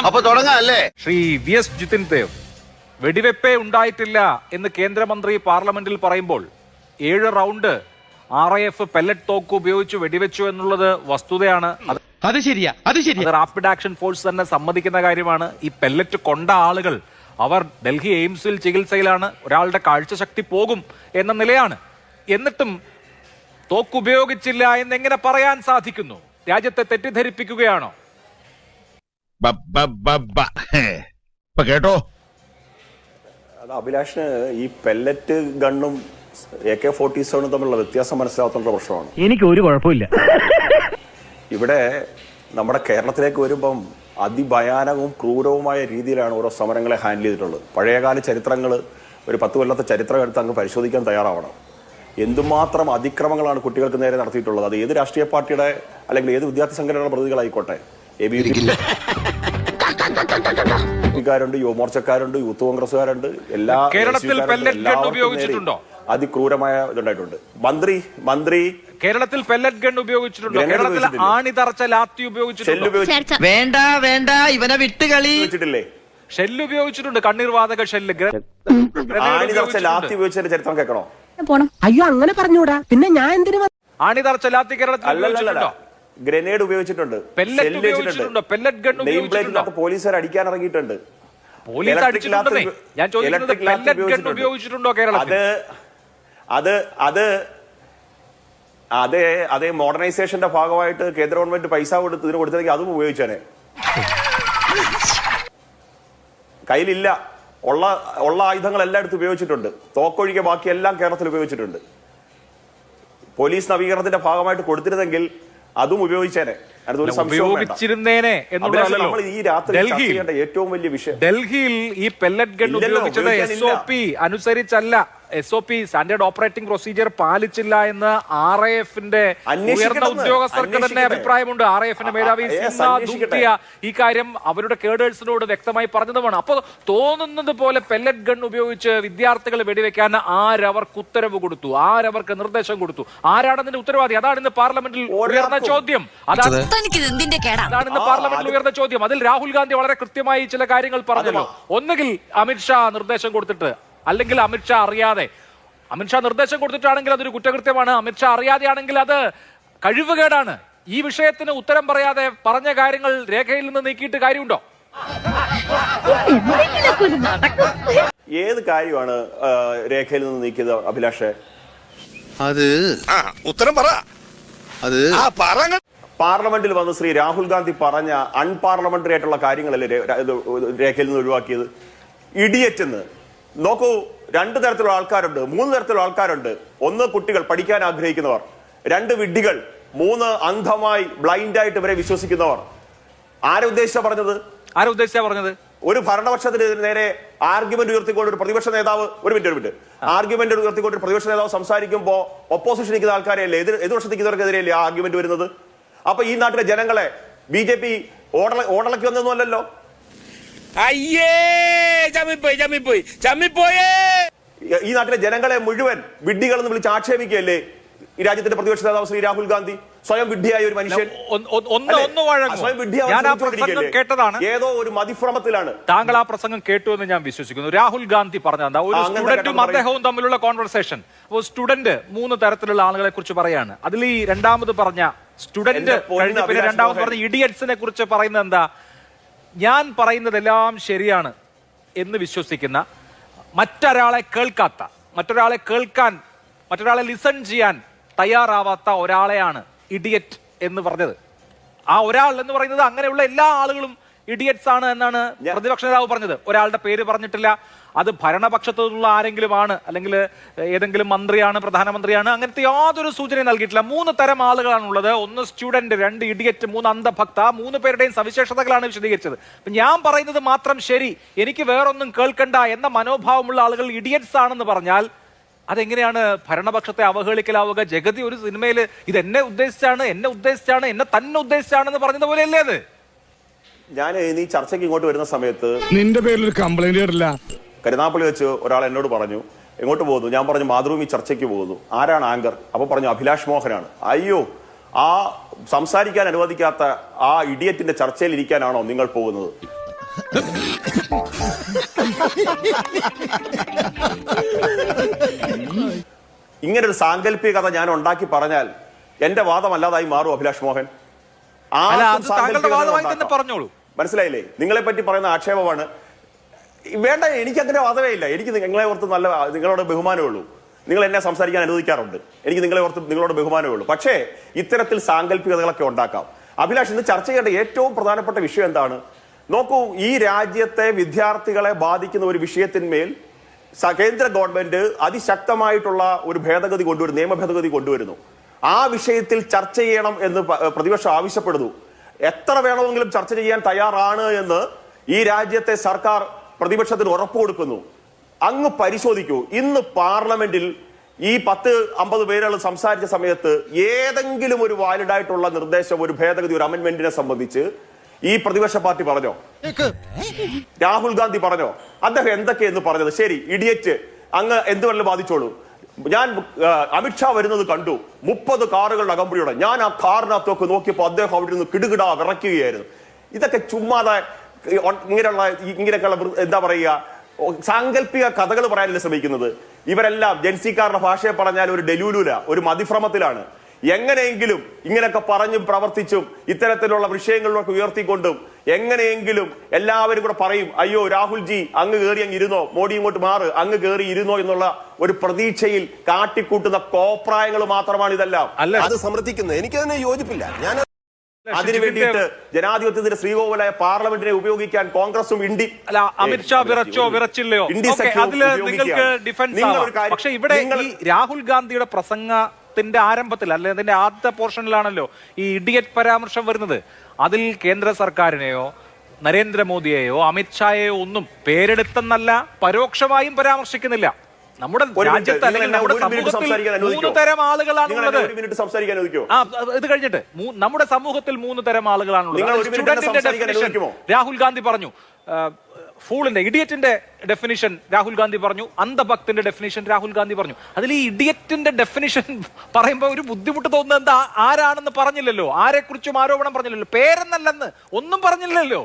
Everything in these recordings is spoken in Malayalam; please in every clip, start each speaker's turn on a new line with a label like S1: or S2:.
S1: അപ്പൊ തുടങ്ങാം അല്ലേ?
S2: ശ്രീ VS ജിതിൻ ദേവ് വെടിവെപ്പേ ഉണ്ടായിട്ടില്ല എന്ന് കേന്ദ്രമന്ത്രി പാർലമെന്റിൽ പറയുമ്പോൾ 7 റൗണ്ട് RAF പെല്ലറ്റ് തോക്ക് ഉപയോഗിച്ച് വെടിവെച്ചു എന്നുള്ളത് വസ്തുതയാണ്.
S3: അത് ശരിയാ.
S2: അത് റാപ്പിഡ് ആക്ഷൻ ഫോഴ്സ് തന്നെ സമ്മതിക്കുന്ന കാര്യമാണ്. ഈ പെല്ലറ്റ് കൊണ്ട ആളുകൾ അവർ ഡൽഹി എയിംസിൽ ചികിത്സയിലാണ്. ഒരാളുടെ കാഴ്ചശക്തി പോകും എന്ന നിലയാണ്. എന്നിട്ടും തോക്ക് ഉപയോഗിച്ചില്ല എന്നെങ്ങനെ പറയാൻ സാധിക്കുന്നു? രാജ്യത്തെ തെറ്റിദ്ധരിപ്പിക്കുകയാണോ?
S1: കേട്ടോ,
S4: അത് അഭിലാഷിന് ഈ പെല്ലറ്റ് ഗണ്ണും AK-47 തമ്മിലുള്ള വ്യത്യാസം മനസ്സിലാവാത്ത പ്രശ്നമാണ്.
S3: എനിക്ക് ഒരു കുഴപ്പമില്ല.
S4: ഇവിടെ നമ്മുടെ കേരളത്തിലേക്ക് വരുമ്പം അതിഭയാനകവും ക്രൂരവുമായ രീതിയിലാണ് ഓരോ സമരങ്ങളെ ഹാൻഡിൽ ചെയ്തിട്ടുള്ളത്. പഴയകാല ചരിത്രങ്ങൾ, ഒരു 10 കൊല്ലത്തെ ചരിത്രം എടുത്ത് അങ്ങ് പരിശോധിക്കാൻ തയ്യാറാവണം. എന്തുമാത്രം അതിക്രമങ്ങളാണ് കുട്ടികൾക്ക് നേരെ നടത്തിയിട്ടുള്ളത്. അത് ഏത് രാഷ്ട്രീയ പാർട്ടിയുടെ അല്ലെങ്കിൽ ഏത് വിദ്യാർത്ഥി സംഘടനയുടെ പ്രതിനിധികളായിക്കോട്ടെ, ക്കാരുണ്ട്, യുവമോർച്ചക്കാരുണ്ട്, യൂത്ത് കോൺഗ്രസ്സുകാരുണ്ട്, എല്ലാ അതിക്രൂരമായ ഇതുണ്ടായിട്ടുണ്ട്. മന്ത്രി
S2: കേരളത്തിൽ പെല്ലറ്റ് ഗൺ ഉപയോഗിച്ചിട്ടുണ്ടോ? കേരളത്തിൽ ആണിതറച്ച ലാത്തി ഉപയോഗിച്ചിട്ടുണ്ടോ?
S3: വേണ്ട ഇവനെ വിട്ടുകളി.
S2: ഷെല്ല് ഉപയോഗിച്ചിട്ടുണ്ട്, കണ്ണീർവാതക ഷെല്ല്.
S4: ആണിതറച്ച ലാത്തി ഉപയോഗിച്ചതിന്റെ ചരിത്രം കേൾക്കണോ?
S5: അയ്യോ, അങ്ങനെ പറഞ്ഞൂടാ. പിന്നെ ഞാൻ എന്തിനു
S2: ആണിതറച്ച ലാത്തി കേരളത്തിൽ?
S4: ഗ്രനേഡ് ഉപയോഗിച്ചിട്ടുണ്ട്,
S2: പെല്ലറ്റ് ഗൺ ഉപയോഗിച്ചിട്ടുണ്ടോ?
S4: പോലീസുകാർ അടിക്കാൻ ഇറങ്ങിയിട്ടുണ്ട്.
S2: പോലീസ് അടിച്ചിട്ടുണ്ടെന്നേ ഞാൻ ചോദിക്കുന്നത്. പെല്ലറ്റ് ഗൺ ഉപയോഗിച്ചിട്ടുണ്ടോ കേരളത്തിൽ?
S4: അതേ മോഡേണൈസേഷന്റെ ഭാഗമായിട്ട് കേന്ദ്ര ഗവൺമെന്റ് പൈസ ഇതിന് കൊടുത്തെങ്കിൽ അതും ഉപയോഗിച്ചേനെ. കയ്യിലില്ല, ഉള്ള ആയുധങ്ങൾ എല്ലായിടത്തും ഉപയോഗിച്ചിട്ടുണ്ട്. തോക്കൊഴികെ ബാക്കിയെല്ലാം കേരളത്തിൽ ഉപയോഗിച്ചിട്ടുണ്ട്. പോലീസ് നവീകരണത്തിന്റെ ഭാഗമായിട്ട് കൊടുത്തിരുന്നെങ്കിൽ അതും ഉപയോഗിച്ചേനെ.
S2: ഉപയോഗിച്ചിരുന്നേനെ എന്നുള്ളതല്ലോ
S4: ഈ രാത്രി ഏറ്റവും വലിയ വിഷയം.
S2: ഡൽഹിയിൽ ഈ പെല്ലറ്റ് ഗൺ ഉപയോഗിച്ചത് SOP അനുസരിച്ചല്ല. SOP സ്റ്റാൻഡേർഡ് ഓപ്പറേറ്റിംഗ് പ്രൊസീജിയർ പാലിച്ചില്ല എന്ന് RAFന്റെ ഉയർന്ന ഉദ്യോഗസ്ഥർക്ക് തന്നെ അഭിപ്രായമുണ്ട്. RAFന്റെ മേധാവി ഈ കാര്യം അവരുടെ കേഡേഴ്സിനോട് വ്യക്തമായി പറഞ്ഞതുമാണ്. അപ്പോൾ തോന്നുന്നത് പോലെ പെല്ലറ്റ് ഗൺ ഉപയോഗിച്ച് വിദ്യാർത്ഥികൾ വെടിവെക്കാൻ ആരവർക്ക് ഉത്തരവ് കൊടുത്തു? ആരവർക്ക് നിർദ്ദേശം കൊടുത്തു? ആരാണ് അതിന്റെ ഉത്തരവാദി? അതാണ് ഇന്ന് പാർലമെന്റിൽ ഉയർന്ന ചോദ്യം. അതാണ് ഇന്ന് പാർലമെന്റിൽ ഉയർന്ന ചോദ്യം. അതിൽ രാഹുൽ ഗാന്ധി വളരെ കൃത്യമായി ചില കാര്യങ്ങൾ പറഞ്ഞല്ലോ. ഒന്നുകിൽ അമിത്ഷാ നിർദ്ദേശം കൊടുത്തിട്ട്, അല്ലെങ്കിൽ അമിത്ഷാ അറിയാതെ. അമിത്ഷാ നിർദ്ദേശം കൊടുത്തിട്ടാണെങ്കിൽ അതൊരു കുറ്റകൃത്യമാണ്. അമിത്ഷാ അറിയാതെയാണെങ്കിൽ അത് കഴിവുകേടാണ്. ഈ വിഷയത്തിന് ഉത്തരം പറയാതെ പറഞ്ഞ കാര്യങ്ങൾ രേഖയിൽ നിന്ന് നീക്കിയിട്ട് കാര്യമുണ്ടോ?
S4: ഏത് കാര്യമാണ് രേഖയിൽ നിന്ന് നീക്കിയത് അഭിലാഷേ?
S1: അത് ഉത്തരം പറ. അത്
S4: പാർലമെന്റിൽ വന്ന് ശ്രീ രാഹുൽ ഗാന്ധി പറഞ്ഞ അൺപാർലമെന്ററി ആയിട്ടുള്ള കാര്യങ്ങളല്ലേ രേഖയിൽ നിന്ന് ഒഴിവാക്കിയത്? ഇഡിയറ്റ് എന്ന് നോക്കൂ. 2 തരത്തിലുള്ള ആൾക്കാരുണ്ട്, 3 തരത്തിലുള്ള ആൾക്കാരുണ്ട്. 1 കുട്ടികൾ, പഠിക്കാൻ ആഗ്രഹിക്കുന്നവർ. 2 വിഡ്ഢികൾ. 3 അന്ധമായി ബ്ലൈൻഡായിട്ട് ഇവരെ വിശ്വസിക്കുന്നവർ. ആരെ ഉദ്ദേശിച്ചാ പറഞ്ഞത്? ഒരു ഭരണപക്ഷത്തിന് നേരെ ആർഗ്യുമെന്റ് ഉയർത്തിക്കൊണ്ട് ഒരു പ്രതിപക്ഷ നേതാവ് ആർഗ്യുമെന്റ് ഉയർത്തിക്കൊണ്ട് ഒരു പ്രതിപക്ഷ നേതാവ് സംസാരിക്കുമ്പോ ഒപ്പോസിഷൻ നിൽക്കുന്ന ആൾക്കാരെയല്ലേ, എതിർവശത്തിരിക്കുന്നവർക്കെതിരെയല്ലേ ആർഗ്യുമെന്റ് വരുന്നത്? അപ്പൊ ഈ നാട്ടിലെ ജനങ്ങളെ BJP ഓടളക്കി വന്നൊന്നുമല്ലല്ലോ. ഈ നാട്ടിലെ ജനങ്ങളെ മുഴുവൻ വിഡ്ഢികളെന്ന് വിളിച്ച് ആക്ഷേപിക്കുകയല്ലേ ഈ രാജ്യത്തിന്റെ പ്രതിപക്ഷ നേതാവ് ശ്രീ രാഹുൽ ഗാന്ധി? സ്വയം വിഡ്ഢിയായ ഒരു മനുഷ്യൻ, ഏതോ ഒരു മതിഭ്രമത്തിലാണ്.
S2: താങ്കൾ ആ പ്രസംഗം കേട്ടു എന്ന് ഞാൻ വിശ്വസിക്കുന്നു. രാഹുൽ ഗാന്ധി പറഞ്ഞ ഒരു സ്റ്റുഡന്റും അദ്ദേഹവും തമ്മിലുള്ള കോൺവെർസേഷൻ. സ്റ്റുഡന്റ് 3 തരത്തിലുള്ള ആളുകളെ കുറിച്ച് പറയാണ്. അതിൽ ഈ രണ്ടാമത് പറഞ്ഞ സ്റ്റുഡന്റ് കഴിഞ്ഞ പിന്നെ രണ്ടാമത് പറഞ്ഞ ഇഡിയറ്റ്സിനെ കുറിച്ച് പറയുന്നത് എന്താ? ഞാൻ പറയുന്നതെല്ലാം ശരിയാണ് എന്ന് വിശ്വസിക്കുന്ന, മറ്റൊരാളെ കേൾക്കാത്ത, മറ്റൊരാളെ ലിസൺ ചെയ്യാൻ തയ്യാറാവാത്ത ഒരാളെയാണ് ഇഡിയറ്റ് എന്ന് പറഞ്ഞത്. ആ ഒരാൾ എന്ന് പറയുന്നത് അങ്ങനെയുള്ള എല്ലാ ആളുകളും ഇഡിയറ്റ്സ് ആണ് എന്നാണ് പ്രതിപക്ഷ നേതാവ് പറഞ്ഞത്. ഒരാളുടെ പേര് പറഞ്ഞിട്ടില്ല. അത് ഭരണപക്ഷത്തുള്ള ആരെങ്കിലും ആണ്, അല്ലെങ്കിൽ ഏതെങ്കിലും മന്ത്രിയാണ്, പ്രധാനമന്ത്രിയാണ്, അങ്ങനത്തെ യാതൊരു സൂചനയും നൽകിയിട്ടില്ല. 3 തരം ആളുകളാണുള്ളത്. 1 സ്റ്റുഡന്റ്, 2 ഇഡിയറ്റ്, 3 അന്ധഭക്ത. 3 പേരുടെയും സവിശേഷതകളാണ് വിശദീകരിച്ചത്. ഞാൻ പറയുന്നത് മാത്രം ശരി, എനിക്ക് വേറൊന്നും കേൾക്കണ്ട എന്ന മനോഭാവമുള്ള ആളുകൾ ഇഡിയറ്റ്സ് ആണെന്ന് പറഞ്ഞാൽ അതെങ്ങനെയാണ് ഭരണപക്ഷത്തെ അവഹേളിക്കലാവുക? ജഗതി ഒരു സിനിമയിൽ ഇത് എന്നെ ഉദ്ദേശിച്ചാണ്, എന്നെ തന്നെ ഉദ്ദേശിച്ചാണെന്ന് പറഞ്ഞത് പോലെയല്ലേ അത്?
S4: ഞാൻ ഈ ചർച്ചയ്ക്ക് ഇങ്ങോട്ട് വരുന്ന സമയത്ത്
S6: നിന്റെ പേരിൽ ഒരു കംപ്ലൈന്റ് കേട്ടില്ല.
S4: കരുനാപ്പള്ളി വെച്ച് ഒരാൾ എന്നോട് പറഞ്ഞു, എങ്ങോട്ട് പോകുന്നു? ഞാൻ പറഞ്ഞു മാതൃഭൂമി ചർച്ചയ്ക്ക് പോകുന്നു. ആരാണ് ആങ്കർ? അപ്പൊ പറഞ്ഞു അഭിലാഷ് മോഹനാണ്. അയ്യോ, ആ സംസാരിക്കാൻ അനുവദിക്കാത്ത ആ ഇഡിയറ്റിന്റെ ചർച്ചയിൽ ഇരിക്കാനാണോ നിങ്ങൾ പോകുന്നത്? ഇങ്ങനൊരു സാങ്കല്പിക കഥ ഞാൻ ഉണ്ടാക്കി പറഞ്ഞാൽ എന്റെ വാദമല്ലാതായി മാറും അഭിലാഷ് മോഹൻ.
S2: പറഞ്ഞോളൂ.
S4: മനസ്സിലായില്ലേ? നിങ്ങളെ പറ്റി പറയുന്ന ആക്ഷേപമാണ്. വേണ്ട, എനിക്ക് അങ്ങനെ വാദമേ ഇല്ല. എനിക്ക് നിങ്ങളെ ഓർത്ത് നിങ്ങളോട് ബഹുമാനമേ ഉള്ളൂ. നിങ്ങൾ എന്നെ സംസാരിക്കാൻ അനുവദിക്കാറുണ്ട്. എനിക്ക് നിങ്ങളെ ഓർത്ത് നിങ്ങളോട് ബഹുമാനമേ ഉള്ളൂ. പക്ഷേ ഇത്തരത്തിൽ സാങ്കല്പികതകളൊക്കെ ഉണ്ടാക്കാം. അഭിലാഷ്, ഇന്ന് ചർച്ച ചെയ്യേണ്ട ഏറ്റവും പ്രധാനപ്പെട്ട വിഷയം എന്താണ്? നോക്കൂ, ഈ രാജ്യത്തെ വിദ്യാർത്ഥികളെ ബാധിക്കുന്ന ഒരു വിഷയത്തിന്മേൽ കേന്ദ്ര ഗവൺമെന്റ് അതിശക്തമായിട്ടുള്ള ഒരു ഭേദഗതി കൊണ്ടുവരുന്നു, നിയമ ഭേദഗതി കൊണ്ടുവരുന്നു. ആ വിഷയത്തിൽ ചർച്ച ചെയ്യണം എന്ന് പ്രതിപക്ഷം ആവശ്യപ്പെടുന്നു. എത്ര വേണമെങ്കിലും ചർച്ച ചെയ്യാൻ തയ്യാറാണ് എന്ന് ഈ രാജ്യത്തെ സർക്കാർ പ്രതിപക്ഷത്തിന് ഉറപ്പ് കൊടുക്കുന്നു. അങ്ങ് പരിശോധിക്കൂ, ഇന്ന് പാർലമെന്റിൽ ഈ 10-50 പേരുകൾ സംസാരിച്ച സമയത്ത് ഏതെങ്കിലും ഒരു വാലിഡ് ആയിട്ടുള്ള നിർദ്ദേശം, ഒരു ഭേദഗതി, ഒരു അമെന്റ്മെന്റിനെ സംബന്ധിച്ച് ഈ പ്രതിപക്ഷ പാർട്ടി പറഞ്ഞോ? രാഹുൽ ഗാന്ധി പറഞ്ഞോ? അദ്ദേഹം എന്തൊക്കെയെന്ന് പറഞ്ഞത്? ശരി, ഇഡിയറ്റ് അങ്ങ് എന്തുവല്ല ബാധിച്ചോളൂ. ഞാൻ അമിത്ഷാ വരുന്നത് കണ്ടു, 30 കാറുകളുടെ അകമ്പടിയോടെ. ഞാൻ ആ കാറിനകത്തൊക്കെ നോക്കിയപ്പോൾ അദ്ദേഹം അവിടെ നിന്ന് കിടുകിടാ വിറയ്ക്കുകയായിരുന്നു. ഇതൊക്കെ ചുമ്മാതെ ഇങ്ങനെയൊക്കെയുള്ള എന്താ പറയുക, സാങ്കല്പിക കഥകൾ പറയാനല്ലേ ശ്രമിക്കുന്നത്. ഇവരെല്ലാം ജൻസിക്കാരുടെ ഭാഷയെ പറഞ്ഞാൽ ഒരു ഡെലൂലൂല, ഒരു മതിഭ്രമത്തിലാണ്. എങ്ങനെയെങ്കിലും ഇങ്ങനെയൊക്കെ പറഞ്ഞും പ്രവർത്തിച്ചും ഇത്തരത്തിലുള്ള വിഷയങ്ങളിലൊക്കെ ഉയർത്തിക്കൊണ്ടും എങ്ങനെയെങ്കിലും എല്ലാവരും കൂടെ പറയും, അയ്യോ രാഹുൽജി അങ്ങ് കയറി അങ്ങ് ഇരുന്നോ, മോഡി ഇങ്ങോട്ട് മാറ്, അങ്ങ് കയറി ഇരുന്നോ എന്നുള്ള ഒരു പ്രതീക്ഷയിൽ കാട്ടിക്കൂട്ടുന്ന കോപ്രായങ്ങൾ മാത്രമാണ് ഇതെല്ലാം. അത് സമർത്ഥിക്കുന്നത് എനിക്കതിനെ യോജിപ്പില്ല. ഞാൻ അതിനു വേണ്ടിയിട്ട് ജനാധിപത്യത്തിന്റെ ശ്രീകോവിലായ പാർലമെന്റിനെ ഉപയോഗിക്കാൻ കോൺഗ്രസും
S2: അമിത്ഷാ വിറച്ചില്ലയോ? അതില് നിങ്ങൾക്ക് ഡിഫൻസ് ആവാം. പക്ഷെ ഇവിടെ ഈ രാഹുൽ ഗാന്ധിയുടെ പ്രസംഗത്തിന്റെ ആരംഭത്തിൽ, അല്ലെ അതിന്റെ ആദ്യത്തെ പോർഷനിലാണല്ലോ ഈ ഇഡിയറ്റ് പരാമർശം വരുന്നത്. അതിൽ കേന്ദ്ര സർക്കാരിനെയോ നരേന്ദ്രമോദിയെയോ അമിത്ഷായെയോ ഒന്നും പേരെടുത്തെന്നല്ല പരോക്ഷമായും പരാമർശിക്കുന്നില്ല. നമ്മുടെ രാജ്യത്ത് അല്ലെങ്കിൽ നമ്മുടെ സമൂഹത്തിൽ 3 തരം ആളുകളാണുള്ളത്. ഇത് കഴിഞ്ഞിട്ട് നമ്മുടെ സമൂഹത്തിൽ 3 തരം ആളുകളാണുള്ളത്. സ്റ്റുഡന്റിന്റെ ഡെഫിനിഷൻ രാഹുൽ ഗാന്ധി പറഞ്ഞു, ഫൂളിന്റെ ഇഡിയറ്റിന്റെ ഡെഫിനിഷൻ രാഹുൽ ഗാന്ധി പറഞ്ഞു, അന്ധഭക്തിന്റെ ഡെഫിനിഷൻ രാഹുൽ ഗാന്ധി പറഞ്ഞു. അതിൽ ഈ ഇഡിയറ്റിന്റെ ഡെഫിനിഷൻ പറയുമ്പോൾ ഒരു ബുദ്ധിമുട്ട് തോന്നുന്നത് എന്താ? ആരാണെന്ന് പറഞ്ഞില്ലല്ലോ, ആരെക്കുറിച്ചും ആരോപണം പറഞ്ഞില്ലല്ലോ, പേരെന്നല്ലെന്ന് ഒന്നും പറഞ്ഞില്ലല്ലോ.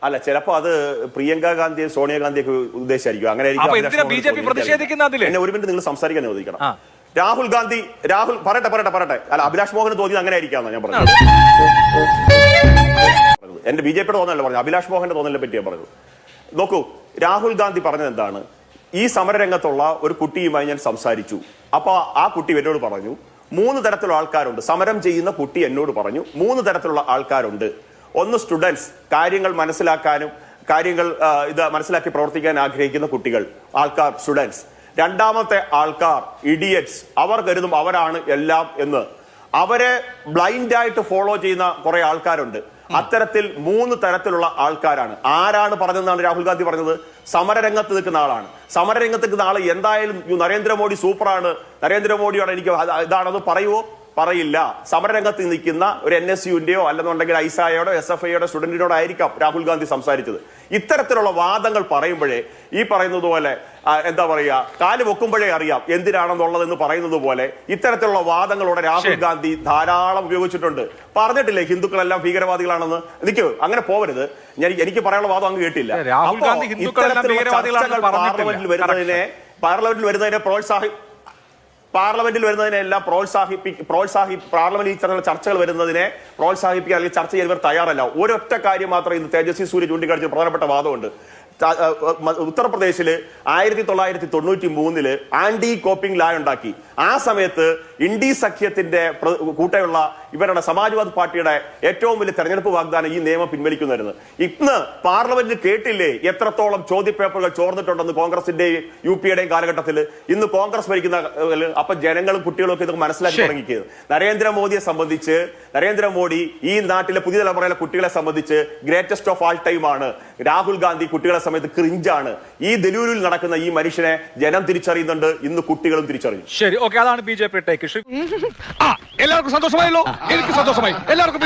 S4: അല്ല, ചിലപ്പോ അത് പ്രിയങ്ക ഗാന്ധിയെ സോണിയാഗാന്ധിയൊക്കെ ഉദ്ദേശിച്ചായിരിക്കും. അങ്ങനെ എന്നെ ഒരു മിനിറ്റ് നിങ്ങൾ സംസാരിക്കാൻ അനുവദിക്കണം. രാഹുൽ പറയട്ടെ. അല്ല, അഭിലാഷ് മോഹന് തോന്നിയത് അങ്ങനെ ആയിരിക്കാന്ന് ഞാൻ പറഞ്ഞത്. എന്റെ BJPയുടെ തോന്നലല്ല പറഞ്ഞു, അഭിലാഷ് മോഹന്റെ തോന്നലിനെ പറ്റിയാണ് പറഞ്ഞത്. നോക്കൂ, രാഹുൽ ഗാന്ധി പറഞ്ഞത് എന്താണ്? ഈ സമരരംഗത്തുള്ള ഒരു കുട്ടിയുമായി ഞാൻ സംസാരിച്ചു. അപ്പൊ ആ കുട്ടി എന്നോട് പറഞ്ഞു 3 തരത്തിലുള്ള ആൾക്കാരുണ്ട്. സമരം ചെയ്യുന്ന കുട്ടി എന്നോട് പറഞ്ഞു 3 തരത്തിലുള്ള ആൾക്കാരുണ്ട്. ഒന്ന് സ്റ്റുഡൻസ്, കാര്യങ്ങൾ മനസ്സിലാക്കാനും കാര്യങ്ങൾ മനസ്സിലാക്കി പ്രവർത്തിക്കാൻ ആഗ്രഹിക്കുന്ന ആൾക്കാർ സ്റ്റുഡൻസ്. രണ്ടാമത്തെ ആൾക്കാർ ഇഡിയറ്റ്സ്, അവർ കരുതും അവരാണ് എല്ലാം എന്ന്. അവരെ ബ്ലൈൻഡ് ആയിട്ട് ഫോളോ ചെയ്യുന്ന കുറെ ആൾക്കാരുണ്ട്. അത്തരത്തിൽ 3 തരത്തിലുള്ള ആൾക്കാരാണ്. ആരാണ് പറഞ്ഞതെന്നാണ് രാഹുൽ ഗാന്ധി പറഞ്ഞത്? സമരരംഗത്ത് നിൽക്കുന്ന ആളാണ്. സമരരംഗത്ത് നിൽക്കുന്ന ആൾ എന്തായാലും നരേന്ദ്രമോദി സൂപ്പറാണ്, നരേന്ദ്രമോദിയോട് എനിക്ക് ഇതാണെന്ന് പറയുവോ? പറയില്ല. സമരരംഗത്ത് നിൽക്കുന്ന ഒരു NSUന്റെയോ അല്ലെന്നുണ്ടെങ്കിൽ ഐസായോടോ SFIയോടോ സ്റ്റുഡന്റിനോടോ ആയിരിക്കാം രാഹുൽ ഗാന്ധി സംസാരിച്ചത്. ഇത്തരത്തിലുള്ള വാദങ്ങൾ പറയുമ്പോഴേ ഈ പറയുന്നത് പോലെ എന്താ പറയുക, കാല് വെക്കുമ്പോഴേ അറിയാം എന്തിനാണെന്നുള്ളതെന്ന് പറയുന്നത് പോലെ ഇത്തരത്തിലുള്ള വാദങ്ങളോടെ രാഹുൽ ഗാന്ധി ധാരാളം ഉപയോഗിച്ചിട്ടുണ്ട്. പറഞ്ഞിട്ടില്ലേ ഹിന്ദുക്കളെല്ലാം ഭീകരവാദികളാണെന്ന്? എനിക്ക് അങ്ങനെ പോവരുത്. എനിക്ക് പറയാനുള്ള വാദം അങ്ങ് കേട്ടില്ല. പാർലമെന്റിൽ വരുന്നതിനെല്ലാം പാർലമെന്റിൽ ചർച്ചകൾ വരുന്നതിനെ പ്രോത്സാഹിപ്പിക്കാൻ അല്ലെങ്കിൽ ചർച്ച ചെയ്യാൻ ഇവർ തയ്യാറല്ല. ഒരൊറ്റ കാര്യം മാത്രമേ ഇന്ന് തേജസ്വി സൂര്യ ചൂണ്ടിക്കാണിച്ച പ്രധാനപ്പെട്ട വാദമുണ്ട്. ഉത്തർപ്രദേശില് 1993 ആന്റി കോപ്പിംഗ് ലാ ഉണ്ടാക്കി. ആ സമയത്ത് ഇന്ത്യ സഖ്യത്തിന്റെ കൂടെയുള്ള ഇവരുടെ സമാജ്വാദി പാർട്ടിയുടെ ഏറ്റവും വലിയ തെരഞ്ഞെടുപ്പ് വാഗ്ദാനം ഈ നിയമം പിൻവലിക്കുന്നായിരുന്നു. ഇന്ന് പാർലമെന്റിൽ കേട്ടില്ലേ എത്രത്തോളം ചോദ്യപേപ്പറുകൾ ചോർന്നിട്ടുണ്ടെന്ന് കോൺഗ്രസിന്റെയും UPയുടെയും കാലഘട്ടത്തിൽ. ഇന്ന് കോൺഗ്രസ് ഭരിക്കുന്ന അപ്പൊ ജനങ്ങളും കുട്ടികളും ഒക്കെ ഇത് മനസ്സിലാക്കി തുടങ്ങിയത്. നരേന്ദ്രമോദിയെ സംബന്ധിച്ച്, നരേന്ദ്രമോദി ഈ നാട്ടിലെ പുതിയ തലമുറയിലെ കുട്ടികളെ സംബന്ധിച്ച് ഗ്രേറ്റസ്റ്റ് ഓഫ് ആൾ ടൈം ആണ്. രാഹുൽ ഗാന്ധി കുട്ടികളെ സമയത്ത് ക്രിഞ്ചാണ്. ഈ ദലൂരിൽ നടക്കുന്ന ഈ മനുഷ്യനെ ജനം തിരിച്ചറിയുന്നുണ്ട്, ഇന്ന് കുട്ടികളും തിരിച്ചറിയും.
S2: ശരി, ഓക്കെ, അതാണ് BJP ടേക്ക്.
S6: എല്ലാവർക്കും സന്തോഷമായല്ലോ? എനിക്ക് സന്തോഷമായി. എല്ലാവർക്കും